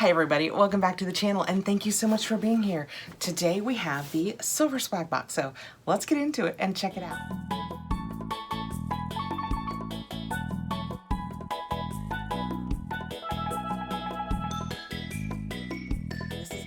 Hi everybody, welcome back to the channel and thank you so much for being here. Today we have the silver swag box, so let's get into it and check it out.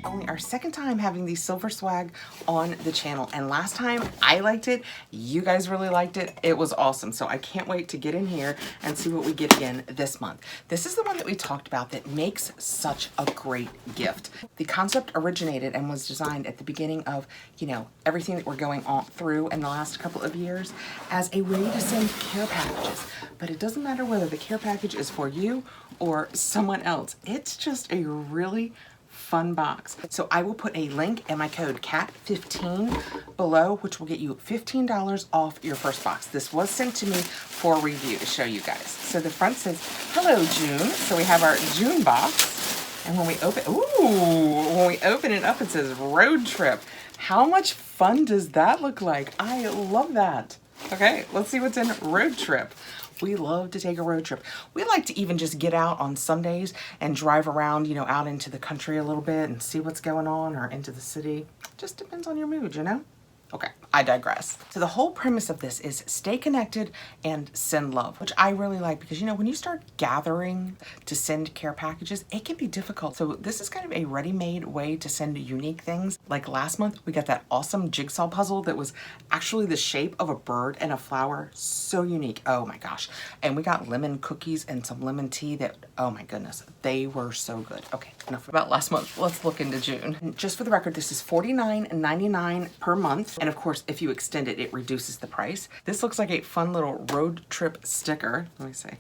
Only our second time having the silver swag on the channel, and last time I liked it, you guys really liked it. It was awesome, so I can't wait to get in here and see what we get again this month. This is the one that we talked about that makes such a great gift. The concept originated and was designed at the beginning of, you know, everything that we're going on through in the last couple of years as a way to send care packages. But it doesn't matter whether the care package is for you or someone else. It's just a really fun box. So I will put a link and my code CAT15 below, which will get you $15 off your first box. This was sent to me for review to show you guys. So the front says, "Hello June." So we have our June box, and when we open, when we open it up, it says road trip. How much fun does that look like? I love that. Okay, let's see what's in road trip. We love to take a road trip. We like to even just get out on some days and drive around, you know, out into the country a little bit and see what's going on, or into the city. Just depends on your mood, you know? Okay, I digress. So the whole premise of this is stay connected and send love, which I really like because, you know, when you start gathering to send care packages, it can be difficult. So this is kind of a ready-made way to send unique things. Like last month, we got that awesome jigsaw puzzle that was actually the shape of a bird and a flower. So unique. Oh my gosh. And we got lemon cookies and some lemon tea that, oh my goodness, they were so good. Okay, enough about last month. Let's look into June. And just for the record, this is $49.99 per month. And of course, if you extend it, it reduces the price. This looks like a fun little road trip sticker. Let me see. Is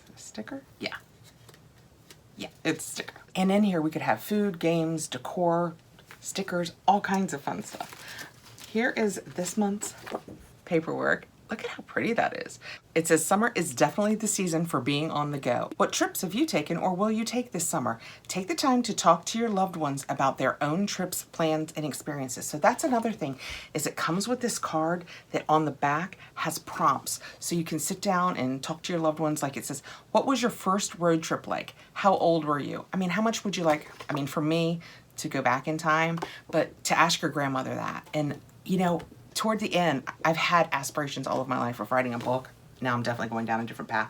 it a sticker? Yeah. Yeah, it's a sticker. And in here we could have food, games, decor, stickers, all kinds of fun stuff. Here is this month's paperwork. Look at how pretty that is. It says, "Summer is definitely the season for being on the go. What trips have you taken or will you take this summer? Take the time to talk to your loved ones about their own trips, plans, and experiences." So that's another thing, is it comes with this card that on the back has prompts. So you can sit down and talk to your loved ones. Like it says, "What was your first road trip like? How old were you? I mean, how much would you like?" I mean, for me to go back in time, but to ask your grandmother that. And, you know, toward the end, I've had aspirations all of my life of writing a book. Now I'm definitely going down a different path.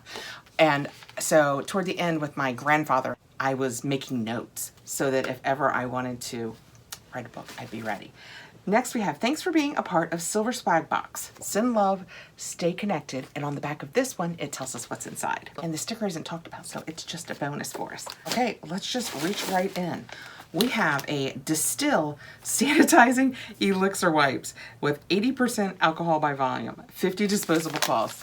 And so toward the end with my grandfather, I was making notes so that if ever I wanted to write a book, I'd be ready. Next we have, "Thanks for being a part of Silver Swag Box. Send love, stay connected." And on the back of this one, it tells us what's inside. And the sticker isn't talked about, so it's just a bonus for us. Okay, let's just reach right in. We have a Distill sanitizing elixir wipes with 80% alcohol by volume, 50 disposable cloths.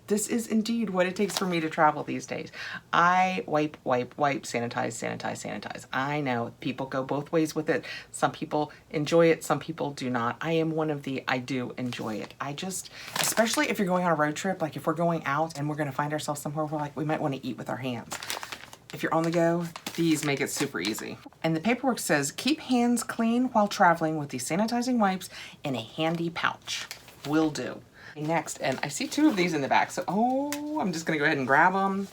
This is indeed what it takes for me to travel these days. I wipe, sanitize, sanitize, sanitize. I know people go both ways with it. Some people enjoy it, some people do not. I am one of the I do enjoy it. I just, especially if you're going on a road trip, like if we're going out and we're gonna find ourselves somewhere where like we might wanna eat with our hands. If you're on the go, these make it super easy. And the paperwork says, "Keep hands clean while traveling with these sanitizing wipes in a handy pouch." Will do. Next, and I see two of these in the back, so I'm just gonna go ahead and grab them.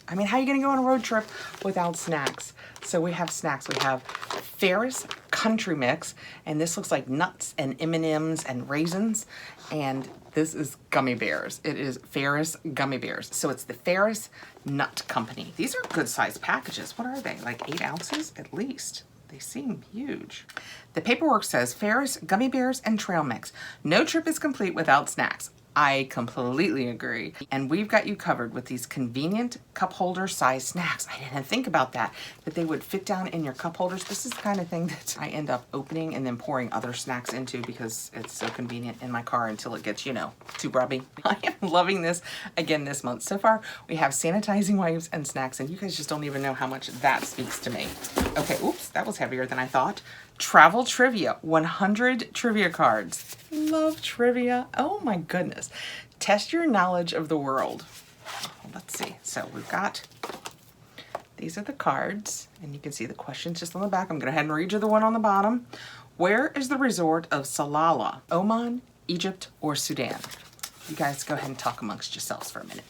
I mean, how are you gonna go on a road trip without snacks? So we have snacks. We have Ferris Country Mix, and this looks like nuts and M&Ms and raisins, and this is gummy bears. It is Ferris gummy bears. So it's the Ferris Nut Company. These are good sized packages. What are they, like 8 ounces at least? They seem huge. The paperwork says, "Ferris gummy bears and trail mix. No trip is complete without snacks." I completely agree. And we've got you covered with these convenient cup holder size snacks. I didn't think about that they would fit down in your cup holders. This is the kind of thing that I end up opening and then pouring other snacks into because it's so convenient in my car until it gets, you know, too grubby. I am loving this again this month. So far, we have sanitizing wipes and snacks, and you guys just don't even know how much that speaks to me. Okay, oops, that was heavier than I thought. Travel trivia, 100 trivia cards. Love trivia. Oh my goodness. Test your knowledge of the world. Let's see. So we've got, these are the cards, and you can see the questions just on the back. I'm going to go ahead and read you the one on the bottom. Where is the resort of Salalah? Oman, Egypt, or Sudan? You guys go ahead and talk amongst yourselves for a minute.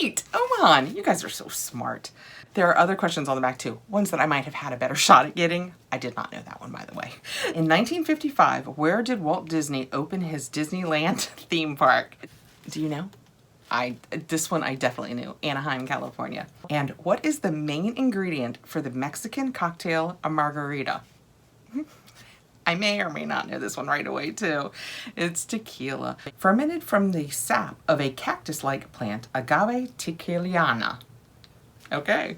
right. Oh on, you guys are so smart. There are other questions on the back too, ones that I might have had a better shot at getting. I did not know that one, by the way. In 1955, where did Walt Disney open his Disneyland theme park? Do you know? This one I definitely knew. Anaheim, California. And what is the main ingredient for the Mexican cocktail a margarita? I may or may not know this one right away too. It's tequila. Fermented from the sap of a cactus-like plant, Agave tequiliana. Okay.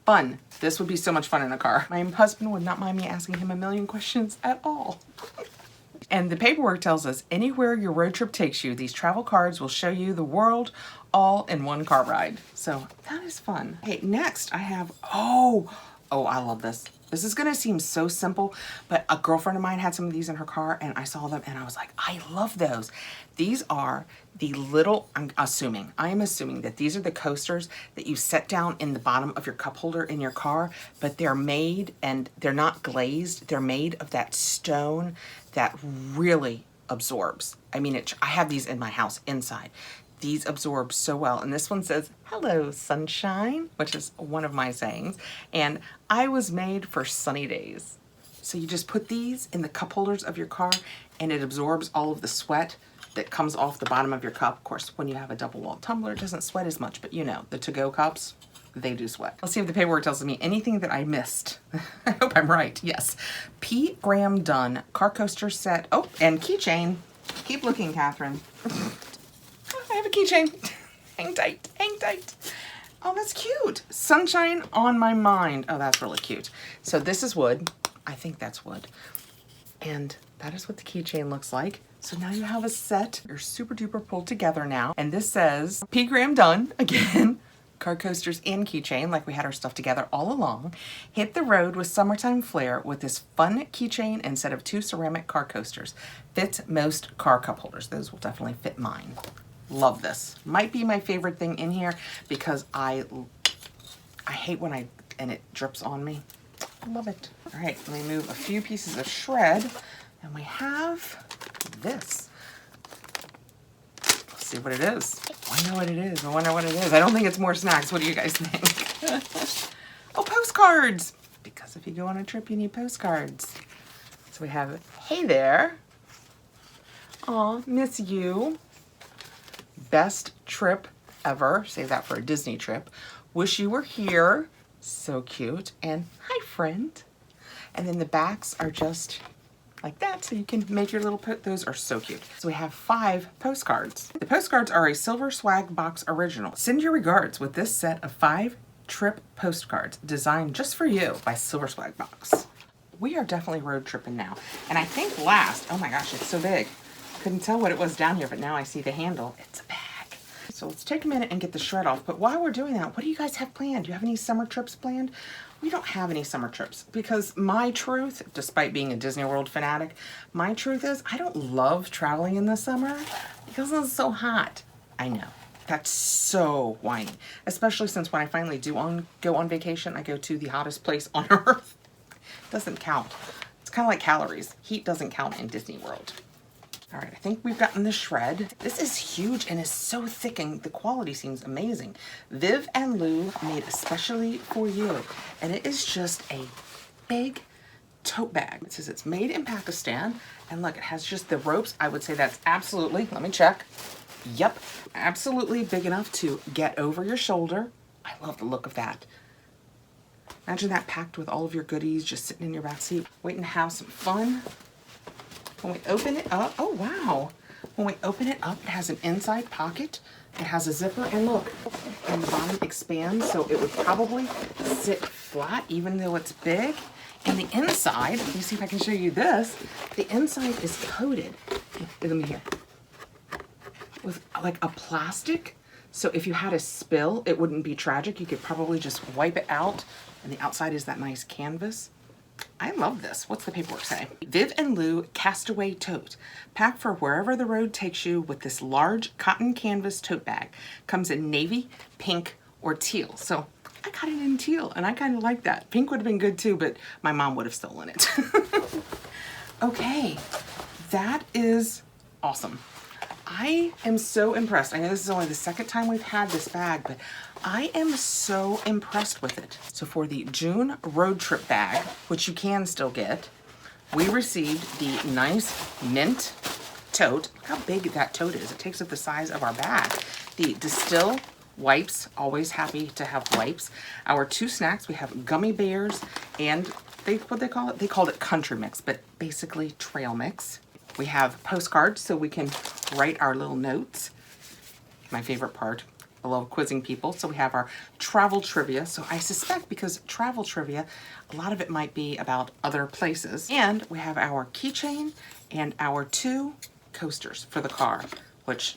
Fun. This would be so much fun in a car. My husband would not mind me asking him a million questions at all. And the paperwork tells us anywhere your road trip takes you, these travel cards will show you the world all in one car ride. So that is fun. Okay, next I have, oh, I love this. This is gonna seem so simple, but a girlfriend of mine had some of these in her car and I saw them and I was like, I love those. These are the little, I am assuming that these are the coasters that you set down in the bottom of your cup holder in your car, but they're made and they're not glazed. They're made of that stone that really absorbs. I mean, I have these in my house inside. These absorb so well. And this one says, hello, sunshine, which is one of my sayings. And I was made for sunny days. So you just put these in the cup holders of your car and it absorbs all of the sweat that comes off the bottom of your cup. Of course, when you have a double walled tumbler, it doesn't sweat as much, but you know, the to-go cups, they do sweat. Let's see if the paperwork tells me anything that I missed. I hope I'm right. Yes. P. Graham Dunn car coaster set. Oh, and keychain. Keep looking, Kathrin. I have a keychain. Hang tight, hang tight. Oh, that's cute. Sunshine on my mind. Oh, that's really cute. So this is wood. I think that's wood. And that is what the keychain looks like. So now you have a set. You're super duper pulled together now. And this says P. Graham Dunn, again, car coasters and keychain, like we had our stuff together all along. Hit the road with summertime flair with this fun keychain instead of 2 ceramic car coasters. Fits most car cup holders. Those will definitely fit mine. Love this. Might be my favorite thing in here because I hate when it drips on me. I love it. All right, let me move a few pieces of shred and we have this. Let's see what it is. I wonder what it is. I wonder what it is. I don't think it's more snacks. What do you guys think? Oh, postcards. Because if you go on a trip, you need postcards. So we have, hey there. Aw, miss you. Best trip ever. Save that for a Disney trip. Wish you were here. So cute. And hi, friend. And then the backs are just like that, so you can make your little those are so cute. So we have 5 postcards. The postcards are a Silver Swag Box original. Send your regards with this set of 5 trip postcards designed just for you by Silver Swag Box. We are definitely road tripping now. And I think last, oh my gosh, it's so big. Couldn't tell what it was down here, but now I see the handle. It's a bag. So let's take a minute and get the shred off. But while we're doing that, what do you guys have planned? Do you have any summer trips planned? We don't have any summer trips because my truth, despite being a Disney World fanatic, my truth is I don't love traveling in the summer because it's so hot. I know. That's so whiny. Especially since when I finally do go on vacation, I go to the hottest place on earth. It doesn't count. It's kind of like calories. Heat doesn't count in Disney World. All right, I think we've gotten the shred. This is huge and is so thick and the quality seems amazing. Viv and Lou made especially for you. And it is just a big tote bag. It says it's made in Pakistan. And look, it has just the ropes. I would say that's absolutely, let me check. Yep, absolutely big enough to get over your shoulder. I love the look of that. Imagine that packed with all of your goodies just sitting in your back seat, waiting to have some fun. When we open it up, oh wow. When we open it up, it has an inside pocket. It has a zipper, and look, and the bottom expands, so it would probably sit flat even though it's big. And the inside, let me see if I can show you this. The inside is coated, look at me here, with like a plastic. So if you had a spill, it wouldn't be tragic. You could probably just wipe it out. And the outside is that nice canvas. I love this. What's the paperwork say? Viv and Lou Castaway Tote. Pack for wherever the road takes you with this large cotton canvas tote bag. Comes in navy, pink, or teal. So I got it in teal and I kind of like that. Pink would have been good too, but my mom would have stolen it. Okay, that is awesome. I am so impressed. I know this is only the second time we've had this bag, but I am so impressed with it. So for the June road trip bag, which you can still get, we received the nice mint tote. Look how big that tote is. It takes up the size of our bag. The Distill wipes, always happy to have wipes. Our 2 snacks, we have gummy bears and what they call it? They called it country mix, but basically trail mix. We have postcards so we can write our little notes. My favorite part. I love quizzing people. So we have our travel trivia. So I suspect because travel trivia, a lot of it might be about other places. And we have our keychain and our 2 coasters for the car, which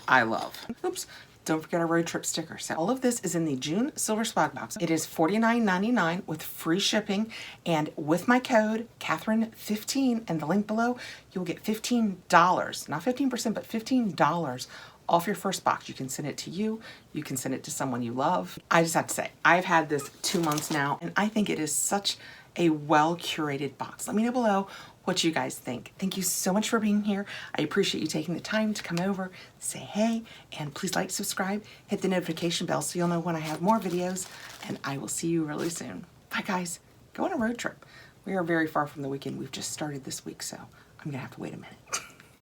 I love. Oops. Don't forget our road trip sticker. So all of this is in the June Silver Swag box. It is $49.99 with free shipping. And with my code, Kathrin15, and the link below, you will get $15, not 15%, but $15 off your first box. You can send it to you. You can send it to someone you love. I just have to say, I've had this 2 months now, and I think it is such a well-curated box. Let me know below what you guys think. Thank you so much for being here. I appreciate you taking the time to come over, say hey, and please like, subscribe, hit the notification bell so you'll know when I have more videos, and I will see you really soon. Bye guys. Go on a road trip. We are very far from the weekend. We've just started this week, so I'm gonna have to wait a minute.